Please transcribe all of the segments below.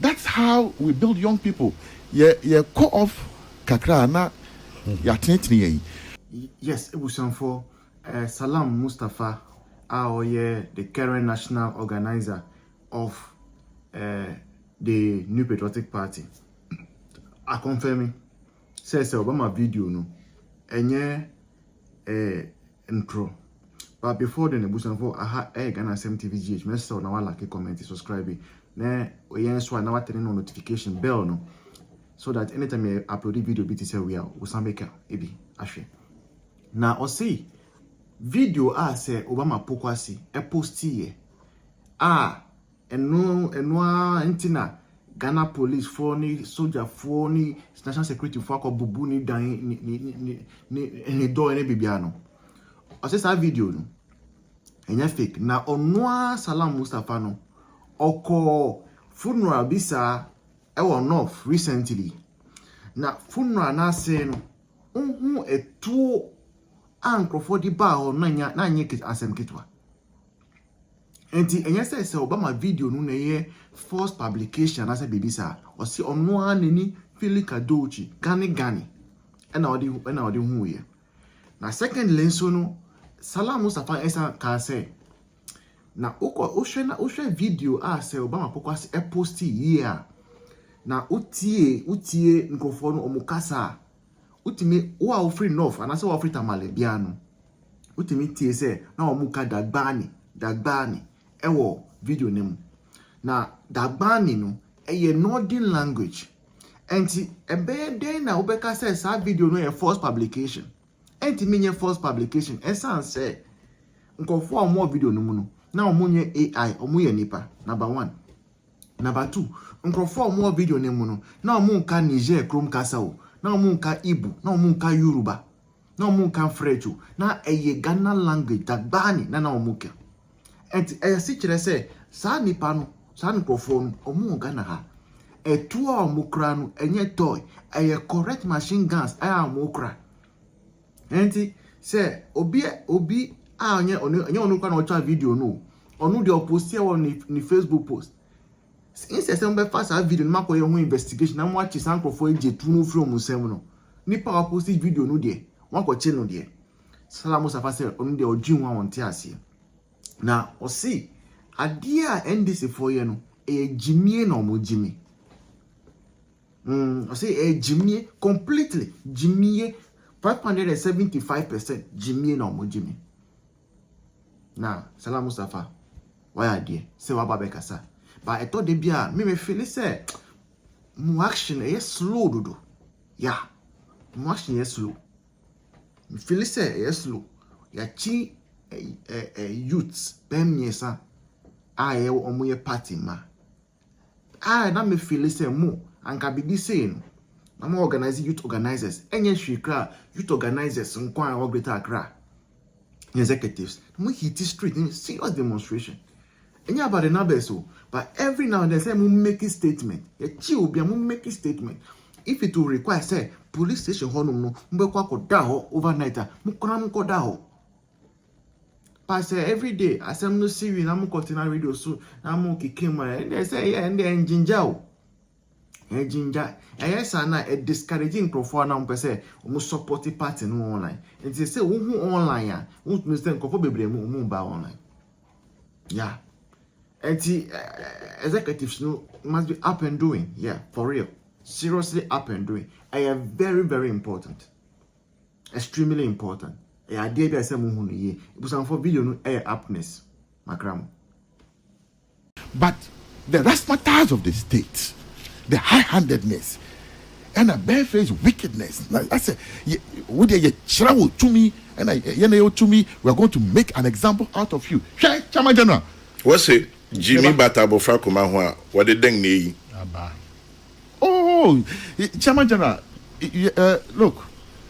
That's how we build young people. Yeah, cut off kakra na ya tinitini. Yes, Ebusanfo, Salam Mustafa, the current national organizer of the New Patriotic Party. I confirm says Obama video no enye intro. But before then, Ebusanfo, I had Ghana 7 TVGH. Mess so now like comment, subscribe. Na so now turning on notification bell no, so that anytime I upload a video, BT we are Usambeka ebi ashwe. Na o see video say Obama pokwasi e post ye eno entina Ghana police for ni soldier for ni national security for ko bubu ni dan ni do ene bibia no. O say sa video no enya fake na onwa Salam Mustafa no oko funeral bisa ewo north recently na funeral na say no etuo ankrofo di ba ho na nya asem kitwa enti enye say Obama video no na ye false publication na say bibisa o si ono anani Felika Dochi gani na odi hu ye na second lenso no Salam Mustafa esa ka say na ushwe video say Obama pokwasi e posti here na utie nkrofo no omukasa utimi wa free north anase wa free tamale bia no utimi tie say na omuka dagbani ewo video nemu na dagbani no eye northern language enti ebe den na obeka say sa video no e false publication enti menye false publication esan say nkrofo omo video no mu no na omunye AI omuye nipa number 1 number 2 nkrofo omo video nemu no na omunka Niger Chrome kasa o na omunka Igbo na omunka Yoruba na omunka French na eye Ghana language dagbani na omuka enti si kire say sa nipa no sa nkrofo no omu Ghana ha etu a omukra no enye toy eye correct machine guns aya omukra enti say obi onye onukwa na ocha video no onu de post ni Facebook post since sembe fast video na makoye ho investigation na mo achi sankrofo ejetu no from musem no nipa wa post video no de won ko che no de Salam Mustafa say onu de ojinwa wonte ase na o see ade a NDC for ye no Gyimie na omo Gyimie o say Gyimie completely Gyimie 575% Gyimie na omo Gyimie na Salam Mustafa why are say wa baba kasa but I thought they be me feel say mu action is slow dodo yeah mu action is slow me feel say is slow ya chi youths bem yesa aye omoye party ma na me feel say mu anka bibi say no na mo organize youth organizers enye hwikra youth organizers nkwan o Greater Accra executives we hit the street in serious demonstration and about the numbers so but every now and then say we make a statement ya chi obi am make a statement if it will require say police station honum no mbekwa ko da ho overnight mu kona mu ko da ho but say every day asem no see we na mu continue radio so na mu kikema and they say yeah and the engine jaw Jinja, yes, and a discouraging profile now per se, almost supportive party no online. And they say, who online, won't understand Copobe Mumba online. Yeah, and the executives must be up and doing, yeah, for real, seriously up and doing. I am very, very important, extremely important. I did a same ye, it was for video no air upness, Macram. But the razzmatazz of the state, the high-handedness and a barefaced wickedness. I said, would you travel to me and to me? We are going to make an example out of you. Chama General. What's it? Gyimie Batabo Frakumahua. What did they need? Oh, Chama General. Look.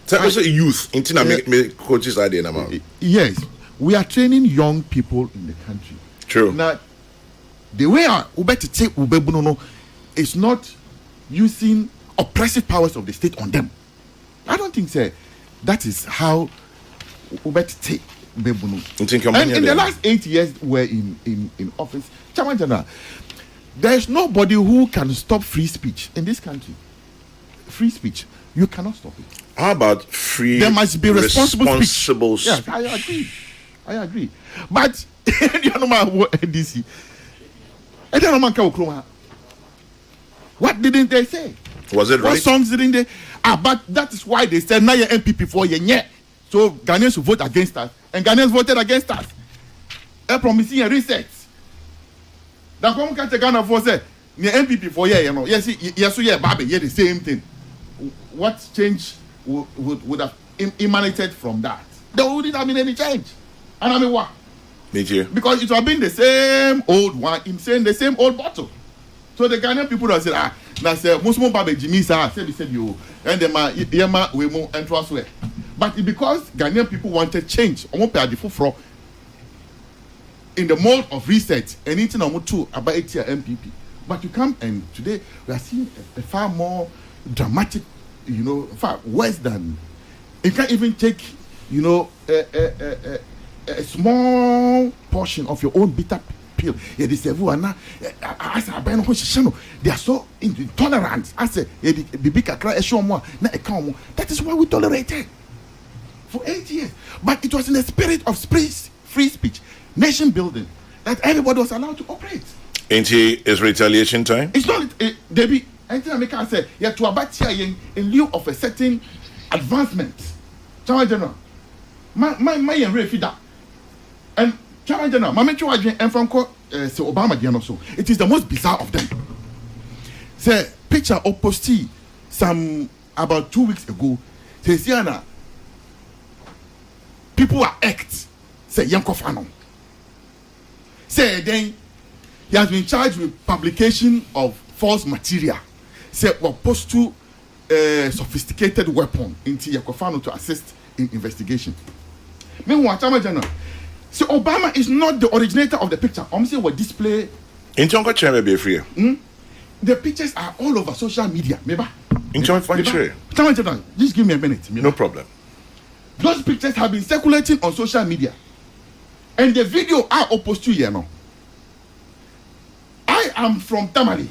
Tell us youth. Intina make coaches idea now. Yes, we are training young people in the country. True. Now, the way I to take Ubebuno is not using oppressive powers of the state on them. I don't think that is how Ubet take Bebuno. And in the last 8 years we're in office, Chairman General, There's nobody who can stop free speech in this country. Free speech, you cannot stop it. How about free? There must be responsible speech. speech. Yeah, I agree. But you know my NDC. What didn't they say? Was it right? What songs didn't they? But that is why they said now you're NPP for you. So Ghanaians will vote against us, and Ghanaians voted against us. They're promising a reset. That come catch Ghana for say the NPP for you know. Yes, Baby, the same thing. What change would have emanated from that? There wouldn't have been any change. And I mean what? Because it would have been the same old one, him saying the same old bottle. So the Ghanaian people that said, that's Muslim Baby Gyimie said you, and the Yema we move and trust way. But because Ghanaian people wanted change, in the mode of research, anything on two about 8 year NPP. But you come and today we are seeing a far more dramatic, far worse than you can't even take, a small portion of your own bitter pill. They are so intolerant. I say, that is why we tolerated for 8 years. But it was in the spirit of free speech, nation building, that everybody was allowed to operate. Ain't it's retaliation time? It's not, Debbie. Anything I can say, you have to abate here in lieu of a certain advancement. Chairman General, my refida. And Chairman General, my mentor and from Obama so it is the most bizarre of them. Say picture of postee some about 2 weeks ago. Say Siana, people are act. Say Yankofano. Say then he has been charged with publication of false material. Say was post to sophisticated weapon into Yakofano to assist in investigation. Meanwhile, Chairman General, so Obama is not the originator of the picture. I'm saying what display. In Chonko Chairman be free. The pictures are all over social media. Maybe. In Chonko Chairman. Chairman General, just give me a minute. No problem. Those pictures have been circulating on social media, and the video are opposed to you know. I am from Tamale,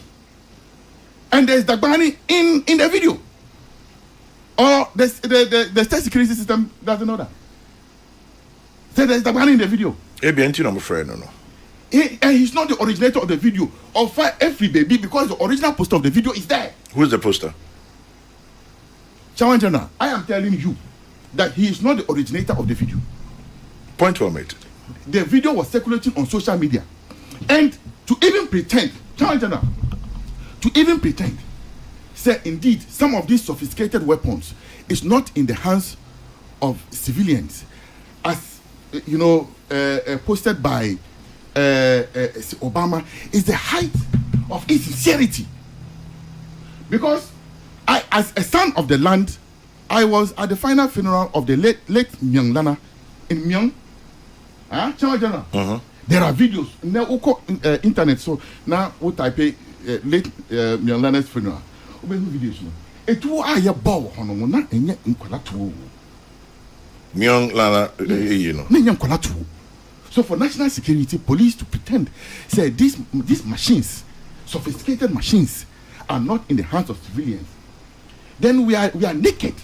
and there's Dagbani in the video. Or the state security system doesn't know that. So there's Dagbani in the video. I'm afraid no. And he's not the originator of the video. Of every baby, because the original poster of the video is there. Who's the poster? Chairman General, I am telling you that he is not the originator of the video. Point well made. The video was circulating on social media. And to even pretend, Chairman General, say indeed some of these sophisticated weapons is not in the hands of civilians, as posted by Obama, is the height of insincerity. Because I, as a son of the land, I was at the final funeral of the late Myung Lana in Myung. Chairman General. There are videos now internet, so now what I pay late Myung Lana's funeral. Videos. It was a bow on na enye nkwala to. Myung Lana, So for national security, police to pretend say these machines, sophisticated machines, are not in the hands of civilians. Then we are naked